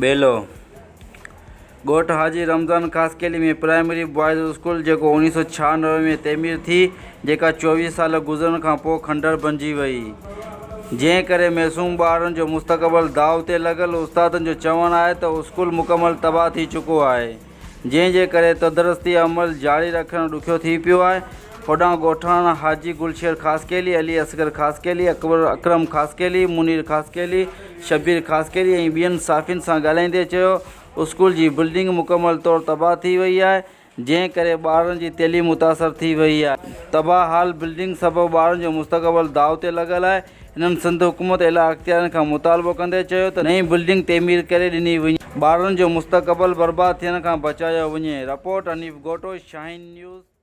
बेलो ॻोठ हाजी रमज़ान ख़ासकेली में primary boys school जेको 1996 में तइमीर थी, जेका 24 साल गुज़रण खां पोइ खंडर बणिजी वई, जंहिं करे मासूम ॿारनि जो मुस्तक़बिल दाव ते लॻल। उस्तादनि जो चवणु आहे त स्कूल मुकमल तबाह थी चुको आहे, जंहिं जे करे तदरस्ती अमल जारी रखणु ॾुखियो थी पियो आहे। होॾां ॻोठाणा हाजी गुलशेर ख़ासकेली, अली असगर ख़ासकेली, अकरम ख़ासकेली, मुनीर ख़ासकेली, शबीर ख़ासकेली ऐं ॿियनि साफ़ियुनि सां ॻाल्हाईंदे चयो, स्कूल जी बिल्डिंग मुकमल तौरु तबाह थी वई आहे, जंहिं करे ॿारनि जी तइलीम मुतासिर थी वई आहे। तबाह हाल बिल्डिंग सबबु ॿारनि जो मुस्तक़बिल दाव ते लॻल आहे। हिननि सिंध हुकूमत एला अख़्तियारनि खां मुतालबो कंदे चयो त नई बिल्डिंग तइमीर करे ॾिनी वञे, ॿारनि जो मुस्तक़बिल बर्बाद थियण खां बचायो वञे। रिपोर्ट हनीफ़ गोटो, शाहीन न्यूज़।